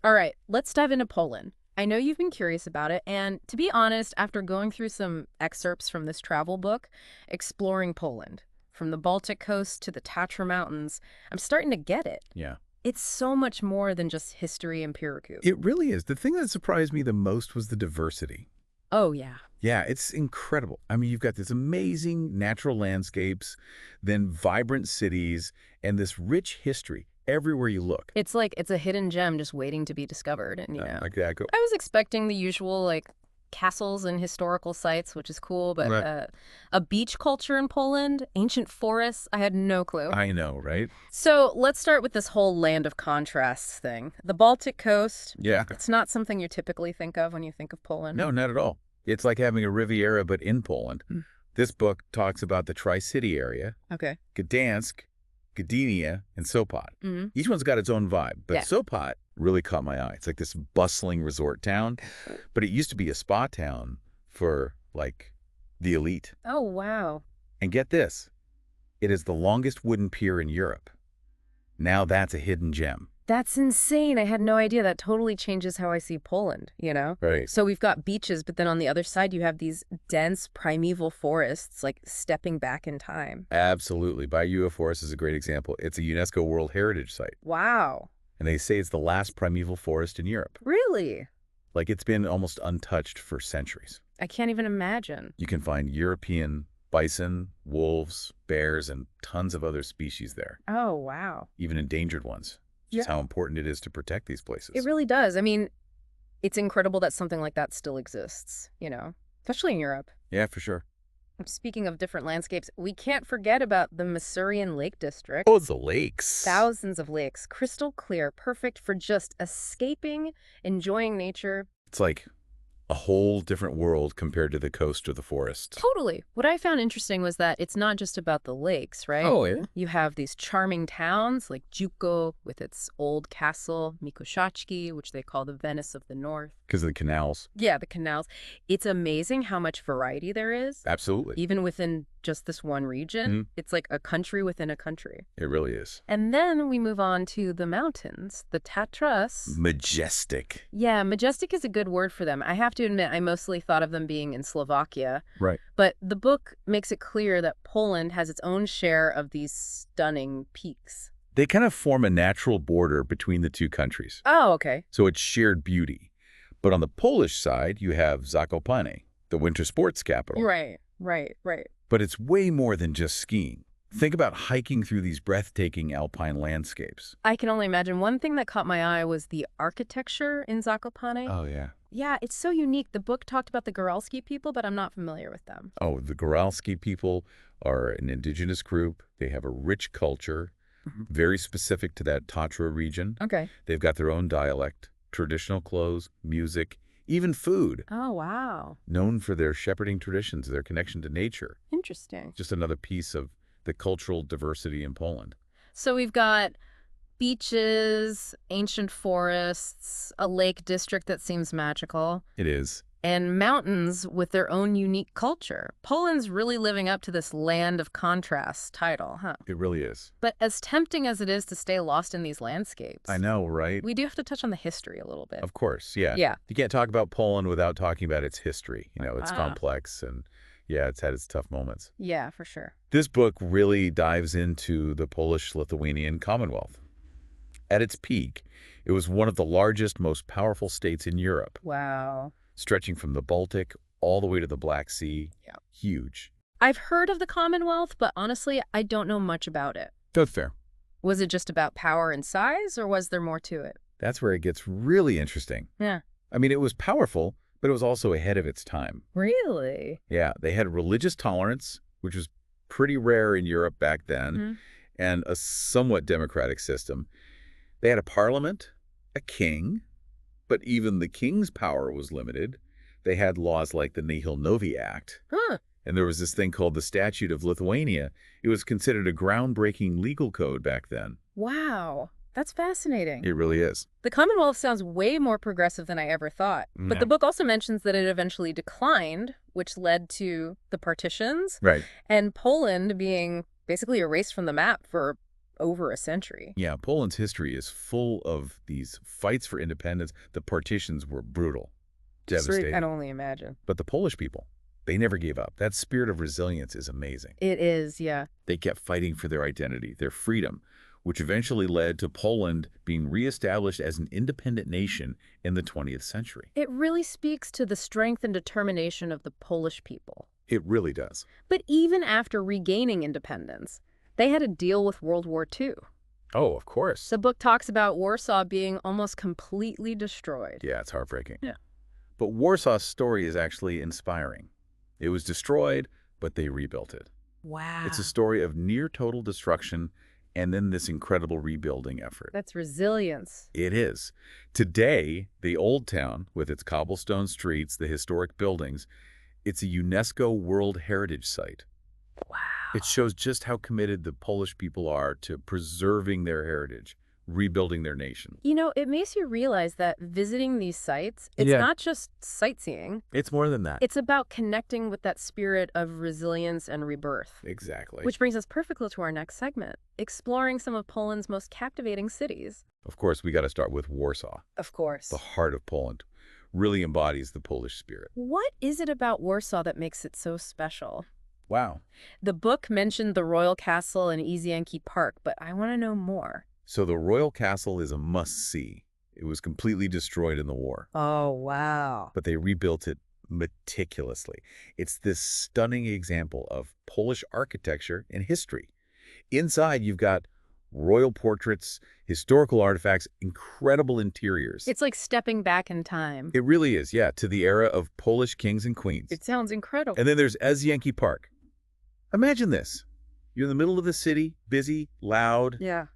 All right, let's dive into Poland. I know you've been curious about it, and to be honest, after going through some excerpts from this travel book, Exploring Poland, from the Baltic coast to the Tatra Mountains, I'm starting to get it. Yeah. It's so much more than just history and peer review. It really is. The thing that surprised me the most was the diversity. Oh, yeah. Yeah, it's incredible. I mean, you've got this amazing natural landscapes, then vibrant cities, and this rich history everywhere you look. It's like it's a hidden gem just waiting to be discovered. And, Like that. I was expecting the usual, like, castles and historical sites, which is cool, but Right. a beach culture in Poland, ancient forests, I had no clue. I know, right? So let's start with this whole land of contrasts thing. The Baltic coast, Yeah. it's not something you typically think of when you think of Poland. No, not at all. It's like having a Riviera, but in Poland. Mm. This book talks about the Tri-City area, Okay. Gdansk, Gdynia, and Sopot. Mm-hmm. Each one's got its own vibe, but Yeah. Sopot really caught my eye. It's like this bustling resort town, but it used to be a spa town for, like, the elite. Oh, wow. And get this, it is the longest wooden pier in Europe. Now that's a hidden gem. That's insane. I had no idea. That totally changes how I see Poland, Right. So we've got beaches, but then on the other side, you have these dense primeval forests, like stepping back in time. Absolutely. Bayou Forest is a great example. It's a UNESCO World Heritage Site, Wow. and they say it's the last primeval forest in Europe. Really? Like, it's been almost untouched for centuries. I can't even imagine. You can find European bison, wolves, bears, and tons of other species there, Oh, wow. even endangered ones. Just how important it is to protect these places. It really does. I mean, it's incredible that something like that still exists, especially in Europe. Yeah, for sure. Speaking of different landscapes, we can't forget about the Masurian Lake District. Oh, the lakes. Thousands of lakes, crystal clear, perfect for just escaping, enjoying nature. It's like a whole different world compared to the coast or the forest. Totally. What I found interesting was that it's not just about the lakes, right? Oh, yeah? You have these charming towns like Juko with its old castle, Mikoszaki, which they call the Venice of the North. Because of the canals. Yeah, the canals. It's amazing how much variety there is. Absolutely. Even within just this one region. Mhm. It's like a country within a country. It really is. And then we move on to the mountains, the Tatras. Majestic. Yeah, majestic is a good word for them. I have to admit, I mostly thought of them being in Slovakia. Right. But the book makes it clear that Poland has its own share of these stunning peaks. They kind of form a natural border between the two countries. Oh, okay. So it's shared beauty. But on the Polish side, you have Zakopane, the winter sports capital. Right. But it's way more than just skiing. Think about hiking through these breathtaking alpine landscapes. I can only imagine. One thing that caught my eye was the architecture in Zakopane. Oh, yeah. Yeah, it's so unique. The book talked about the Goralski people, but I'm not familiar with them. Oh, the Goralski people are an indigenous group. They have a rich culture, very specific to that Tatra region. Okay. They've got their own dialect, traditional clothes, music, even food, Oh, wow. known for their shepherding traditions, their connection to nature. Interesting. Just another piece of the cultural diversity in Poland. So we've got beaches, ancient forests, a lake district that seems magical, It is. and mountains with their own unique culture. Poland's really living up to this land of contrast title, huh? It really is. But as tempting as it is to stay lost in these landscapes, I know, right? we do have to touch on the history a little bit. Of course, yeah. Yeah. You can't talk about Poland without talking about its history. It's Ah. complex and, yeah, it's had its tough moments. Yeah, for sure. This book really dives into the Polish-Lithuanian Commonwealth. At its peak, it was one of the largest, most powerful states in Europe, Wow. stretching from the Baltic all the way to the Black Sea. Yeah. Huge. I've heard of the Commonwealth, but honestly, I don't know much about it. That's fair. Was it just about power and size, or was there more to it? That's where it gets really interesting. Yeah. I mean, it was powerful, but it was also ahead of its time. Really? Yeah, they had religious tolerance, which was pretty rare in Europe back then, Mhm. and a somewhat democratic system. They had a parliament, a king, but even the king's power was limited. They had laws like the Nihil Novi Act, Huh. and there was this thing called the Statute of Lithuania. It was considered a groundbreaking legal code back then. Wow. That's fascinating. It really is. The Commonwealth sounds way more progressive than I ever thought. But Yeah. the book also mentions that it eventually declined, which led to the partitions Right. and Poland being basically erased from the map for over a century. Yeah, Poland's history is full of these fights for independence. The partitions were brutal, Sweet. I can devastating. only imagine. But the Polish people, they never gave up. That spirit of resilience is amazing. It is, yeah. They kept fighting for their identity, their freedom, which eventually led to Poland being reestablished as an independent nation in the 20th century. It really speaks to the strength and determination of the Polish people. It really does. But even after regaining independence, they had to deal with World War II. Oh, of course. The book talks about Warsaw being almost completely destroyed. Yeah, it's heartbreaking. Yeah. But Warsaw's story is actually inspiring. It was destroyed, but they rebuilt it. Wow. It's a story of near total destruction and then this incredible rebuilding effort. That's resilience. It is. Today, the Old Town, with its cobblestone streets, the historic buildings, it's a UNESCO World Heritage Site. Wow. It shows just how committed the Polish people are to preserving their heritage, rebuilding their nation. You know, it makes you realize that visiting these sites, it's Yeah. not just sightseeing. It's more than that. It's about connecting with that spirit of resilience and rebirth. Exactly. Which brings us perfectly to our next segment, exploring some of Poland's most captivating cities. Of course, we got to start with Warsaw. Of course. The heart of Poland really embodies the Polish spirit. What is it about Warsaw that makes it so special? Wow. The book mentioned the Royal Castle and Izyanki Park, but I want to know more. So the Royal Castle is a must-see. It was completely destroyed in the war, Oh, wow. but they rebuilt it meticulously. It's this stunning example of Polish architecture and history. Inside, you've got royal portraits, historical artifacts, incredible interiors. It's like stepping back in time. It really is, yeah, to the era of Polish kings and queens. It sounds incredible. And then there's Izyanki Park. Imagine this. You're in the middle of the city, busy, loud. Yeah.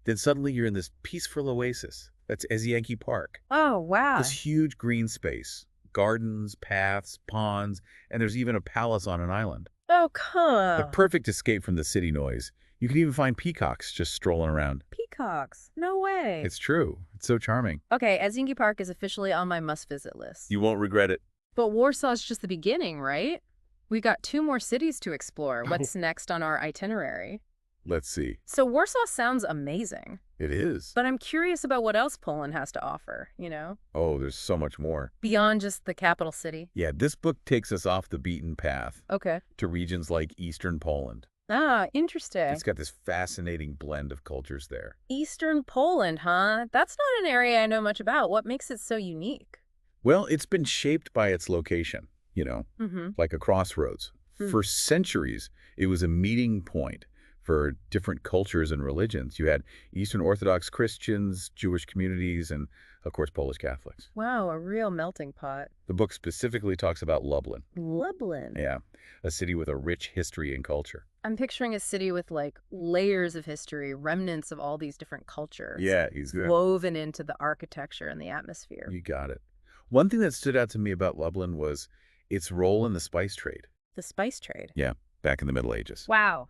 Then suddenly you're in this peaceful oasis. That's Izyanki Park. Oh, wow. This huge green space, gardens, paths, ponds, and there's even a palace on an island. Oh, come. A perfect escape from the city noise. You can even find peacocks just strolling around. Peacocks. No way. It's true. It's so charming. Okay, Izyanki Park is officially on my must-visit list. You won't regret it. But Warsaw's just the beginning, right? We got 2 more cities to explore. What's next on our itinerary? Let's see. So Warsaw sounds amazing, It is. but I'm curious about what else Poland has to offer, you know? Oh, there's so much more. Beyond just the capital city. Yeah, this book takes us off the beaten path Okay. to regions like Eastern Poland. Ah, interesting. It's got this fascinating blend of cultures there. Eastern Poland, huh? That's not an area I know much about. What makes it so unique? Well, it's been shaped by its location, Mm-hmm. like a crossroads. Hmm. For centuries, it was a meeting point for different cultures and religions. You had Eastern Orthodox Christians, Jewish communities, and, of course, Polish Catholics. Wow, a real melting pot. The book specifically talks about Lublin. Lublin. Yeah, a city with a rich history and culture. I'm picturing a city with, like, layers of history, remnants of all these different cultures. Yeah, exactly. Woven into the architecture and the atmosphere. You got it. One thing that stood out to me about Lublin was its role in the spice trade. The spice trade. Yeah, back in the Middle Ages. Wow.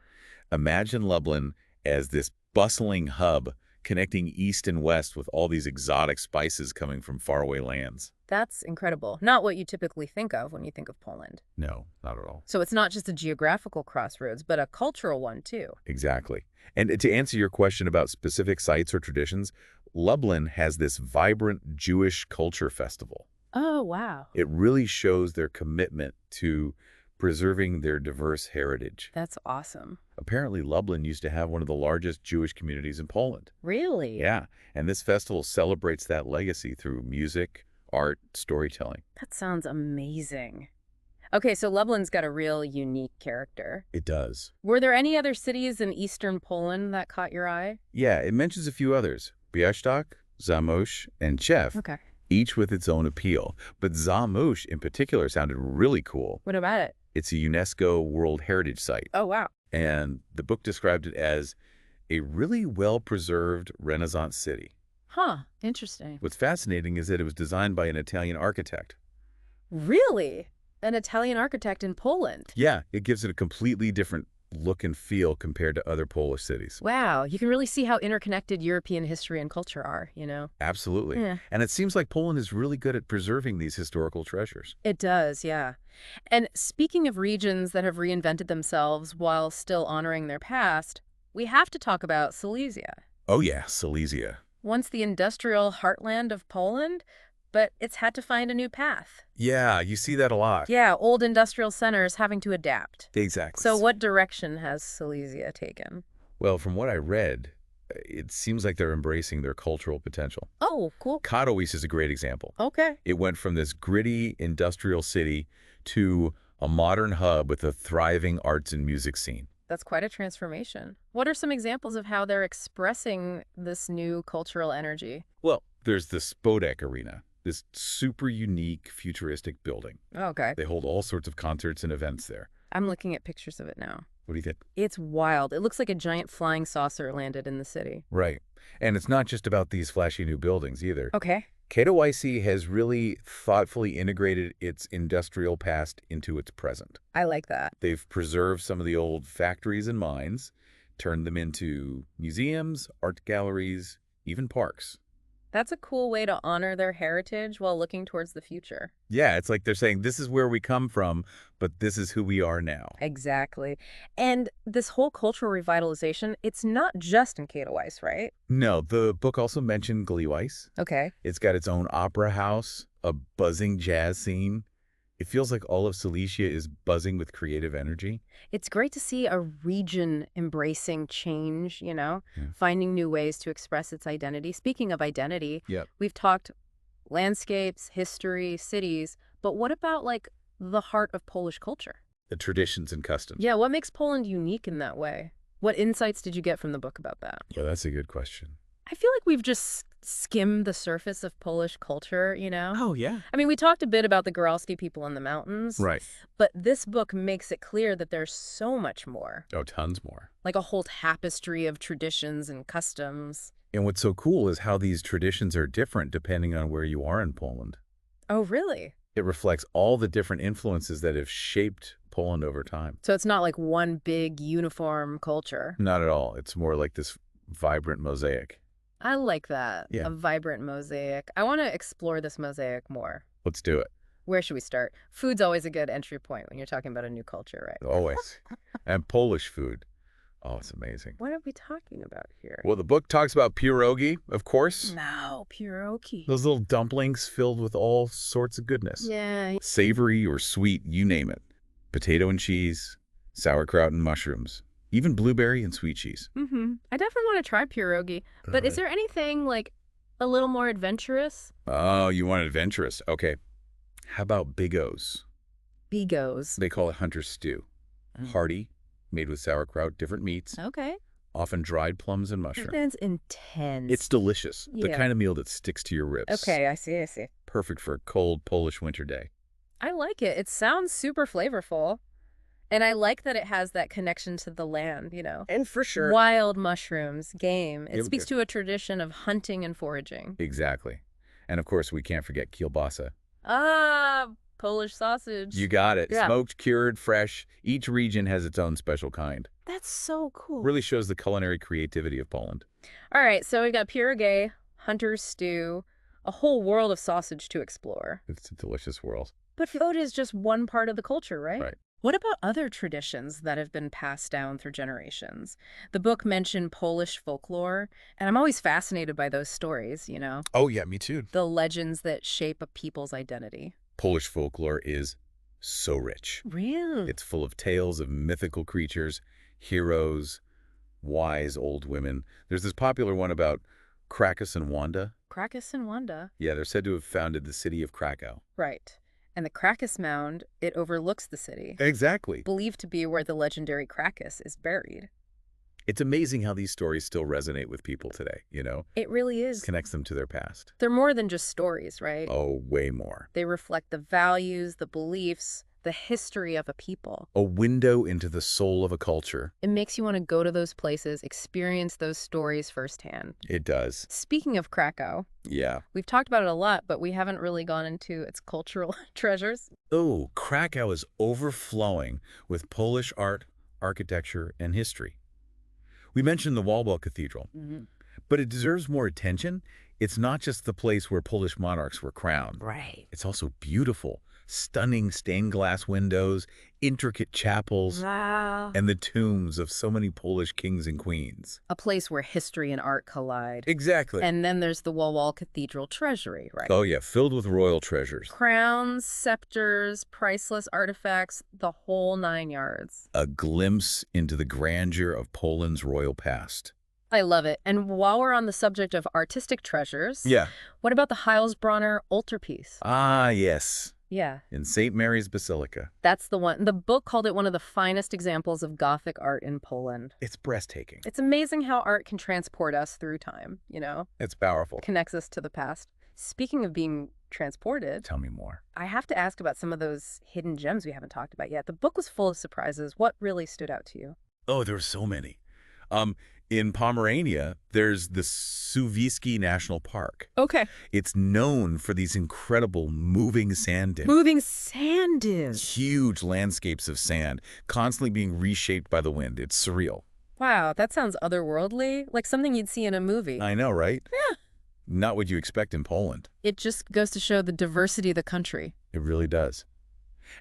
Imagine Lublin as this bustling hub connecting east and west with all these exotic spices coming from faraway lands. That's incredible. Not what you typically think of when you think of Poland. No, not at all. So it's not just a geographical crossroads, but a cultural one, too. Exactly. And to answer your question about specific sites or traditions, Lublin has this vibrant Jewish culture festival. Oh, wow. It really shows their commitment to preserving their diverse heritage. That's awesome. Apparently, Lublin used to have one of the largest Jewish communities in Poland. Really? Yeah, and this festival celebrates that legacy through music, art, storytelling. That sounds amazing. Okay, so Lublin's got a real unique character. It does. Were there any other cities in eastern Poland that caught your eye? Yeah, it mentions a few others. Białystok, Zamość, and Chiew, Okay. each with its own appeal. But Zamość in particular sounded really cool. What about it? It's a UNESCO World Heritage Site. Oh, wow. And the book described it as a really well-preserved Renaissance city. Huh. Interesting. What's fascinating is that it was designed by an Italian architect. Really? An Italian architect in Poland? Yeah, it gives it a completely different look and feel compared to other Polish cities. Wow. You can really see how interconnected European history and culture are, you know? Absolutely. Yeah. And it seems like Poland is really good at preserving these historical treasures. It does, yeah. And speaking of regions that have reinvented themselves while still honoring their past, we have to talk about Silesia. Oh yeah, Silesia. Once the industrial heartland of Poland, but it's had to find a new path. Yeah, you see that a lot. Yeah, old industrial centers having to adapt. Exactly. So what direction has Silesia taken? Well, from what I read, it seems like they're embracing their cultural potential. Oh, cool. Katowice is a great example. Okay. It went from this gritty industrial city to a modern hub with a thriving arts and music scene. That's quite a transformation. What are some examples of how they're expressing this new cultural energy? Well, there's the Spodek Arena, this super unique futuristic building. Okay. They hold all sorts of concerts and events there. I'm looking at pictures of it now. What do you think? It's wild. It looks like a giant flying saucer landed in the city. Right. And it's not just about these flashy new buildings either. Okay. Katowice has really thoughtfully integrated its industrial past into its present. I like that. They've preserved some of the old factories and mines, turned them into museums, art galleries, even parks. That's a cool way to honor their heritage while looking towards the future. Yeah, it's like they're saying, this is where we come from, but this is who we are now. Exactly. And this whole cultural revitalization, it's not just in Katowice, right? No, the book also mentioned Gliwice. Okay. It's got its own opera house, a buzzing jazz scene. It feels like all of Silesia is buzzing with creative energy. It's great to see a region embracing change, finding new ways to express its identity. Speaking of identity, Yep. we've talked landscapes, history, cities, but what about like the heart of Polish culture? The traditions and customs. Yeah, what makes Poland unique in that way? What insights did you get from the book about that? Well, that's a good question. I feel like we've just skimmed the surface of Polish culture, Oh, yeah. I mean, we talked a bit about the Góralski people in the mountains. Right. But this book makes it clear that there's so much more. Oh, tons more. Like a whole tapestry of traditions and customs. And what's so cool is how these traditions are different depending on where you are in Poland. Oh, really? It reflects all the different influences that have shaped Poland over time. So it's not like one big uniform culture. Not at all. It's more like this vibrant mosaic. I like that. Yeah. A vibrant mosaic. I want to explore this mosaic more. Let's do it. Where should we start? Food's always a good entry point when you're talking about a new culture, right? Always. And Polish food. Oh, it's amazing. What are we talking about here? Well, the book talks about pierogi, of course. No, pierogi. Those little dumplings filled with all sorts of goodness. Yeah. Savory or sweet, you name it. Potato and cheese, sauerkraut and mushrooms, even blueberry and sweet cheese. I definitely want to try pierogi. But is there anything like a little more adventurous? Oh, you want adventurous. Okay. How about bigos? Bigos. They call it hunter stew. Hearty, made with sauerkraut, different meats, Okay. often dried plums and mushrooms. That's intense. It's delicious. The Yeah. kind of meal that sticks to your ribs. Okay, I see. Perfect for a cold Polish winter day. I like it. It sounds super flavorful. And I like that it has that connection to the land, And for sure. Wild mushrooms, game. It Yep, speaks yep. to a tradition of hunting and foraging. Exactly. And of course, we can't forget kielbasa. Ah, Polish sausage. You got it. Yeah. Smoked, cured, fresh. Each region has its own special kind. That's so cool. Really shows the culinary creativity of Poland. All right, so we've got pierogi, hunter's stew, a whole world of sausage to explore. It's a delicious world. But food is just one part of the culture, right? Right. What about other traditions that have been passed down through generations? The book mentioned Polish folklore, and I'm always fascinated by those stories, Oh, yeah, me too. the legends that shape a people's identity. Polish folklore is so rich. Really? It's full of tales of mythical creatures, heroes, wise old women. There's this popular one about Krakus and Wanda. Krakus and Wanda. Yeah, they're said to have founded the city of Krakow. Right. And the Krakus Mound, it overlooks the city, Exactly. believed to be where the legendary Krakus is buried. It's amazing how these stories still resonate with people today, It really is. Connects them to their past. They're more than just stories, right? Oh, way more. They reflect the values, the beliefs, the history of a people. A window into the soul of a culture. It makes you want to go to those places, experience those stories firsthand. It does. Speaking of Krakow, Yeah. we've talked about it a lot, but we haven't really gone into its cultural treasures. Oh, Krakow is overflowing with Polish art, architecture, and history. We mentioned the Walwall Cathedral, but it deserves more attention. It's not just the place where Polish monarchs were crowned. Right. It's also beautiful, Stunning stained glass windows, intricate chapels, Wow. and the tombs of so many Polish kings and queens. A place where history and art collide. Exactly. And then there's the Wall Cathedral treasury, right? Oh yeah, filled with royal treasures. Crowns, scepters, priceless artifacts, the whole 9 yards. A glimpse into the grandeur of Poland's royal past. I love it. And while we're on the subject of artistic treasures, Yeah. what about the Heilsbronner altarpiece? Ah, yes. Yeah, In St. Mary's Basilica. that's the one. The book called it one of the finest examples of Gothic art in Poland. It's breathtaking. It's amazing how art can transport us through time, It's powerful. connects us to the past. Speaking of being transported, Tell me more. I have to ask about some of those hidden gems we haven't talked about yet. The book was full of surprises. What really stood out to you? Oh, there were so many. In Pomerania, there's the Suwałki National Park. Okay. It's known for these incredible moving sand dunes. Moving sand dunes. Huge landscapes of sand, constantly being reshaped by the wind. It's surreal. Wow, that sounds otherworldly, like something you'd see in a movie. I know, right? Yeah. Not what you expect in Poland. It just goes to show the diversity of the country. It really does.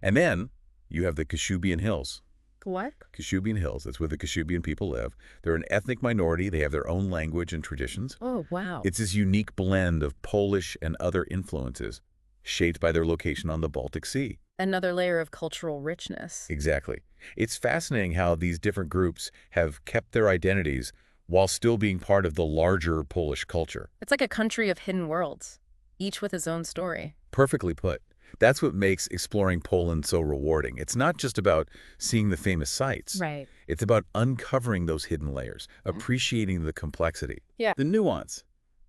And then you have the Kashubian Hills. What? Kashubian Hills, that's where the Kashubian people live. They're an ethnic minority. They have their own language and traditions. Oh, wow. It's this unique blend of Polish and other influences, shaped by their location on the Baltic Sea. Another layer of cultural richness. Exactly. It's fascinating how these different groups have kept their identities while still being part of the larger Polish culture. It's like a country of hidden worlds, each with its own story. Perfectly put. That's what makes exploring Poland so rewarding. It's not just about seeing the famous sights. Right. It's about uncovering those hidden layers, appreciating the complexity, Yeah. the nuance.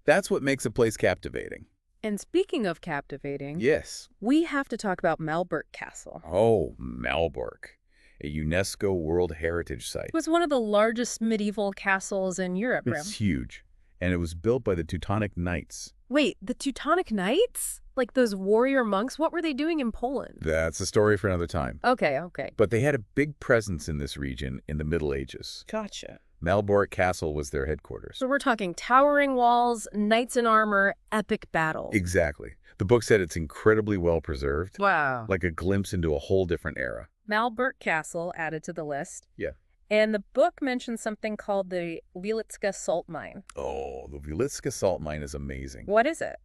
That's what makes a place captivating. And speaking of captivating, Yes. we have to talk about Malberg Castle. Oh, Malbork, a UNESCO World Heritage Site. It was one of the largest medieval castles in Europe. It's huge, and it was built by the Teutonic Knights. Wait, the Teutonic Knights? Like those warrior monks? What were they doing in Poland? That's a story for another time. Okay. But they had a big presence in this region in the Middle Ages. Gotcha. Malbork Castle was their headquarters. So we're talking towering walls, knights in armor, epic battles. Exactly. The book said it's incredibly well preserved, Wow. like a glimpse into a whole different era. Malberg Castle added to the list. Yeah. And the book mentions something called the Wieliczka salt mine. Oh, the Wieliczka salt mine is amazing. What is it?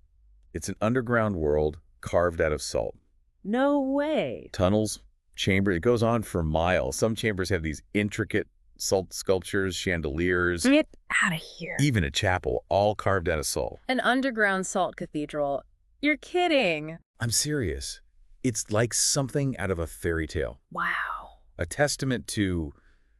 It's an underground world carved out of salt. No way. Tunnels, chambers, it goes on for miles. Some chambers have these intricate salt sculptures, chandeliers, Get out of here. even a chapel, all carved out of salt. An underground salt cathedral. You're kidding. I'm serious. It's like something out of a fairy tale. Wow. A testament to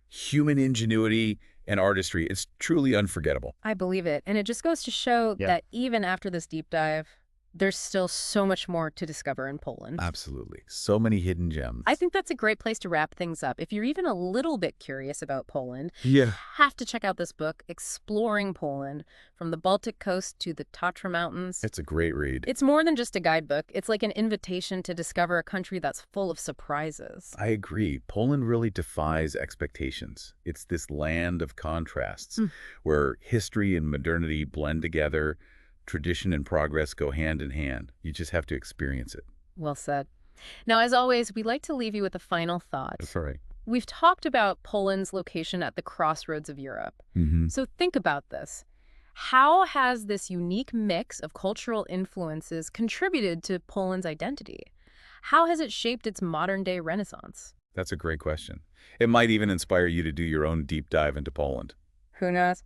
human ingenuity and artistry. It's truly unforgettable. I believe it. And it just goes to show Yeah. that even after this deep dive, there's still so much more to discover in Poland. Absolutely. So many hidden gems. I think that's a great place to wrap things up. If you're even a little bit curious about Poland, Yeah. you have to check out this book, Exploring Poland, from the Baltic coast to the Tatra Mountains. It's a great read. It's more than just a guidebook. It's like an invitation to discover a country that's full of surprises. I agree. Poland really defies expectations. It's this land of contrasts where history and modernity blend together, tradition and progress go hand in hand. You just have to experience it. Well said. Now, as always, we'd like to leave you with a final thought. That's all right. We've talked about Poland's location at the crossroads of Europe. So think about this. How has this unique mix of cultural influences contributed to Poland's identity? How has it shaped its modern-day renaissance? That's a great question. It might even inspire you to do your own deep dive into Poland. Who knows?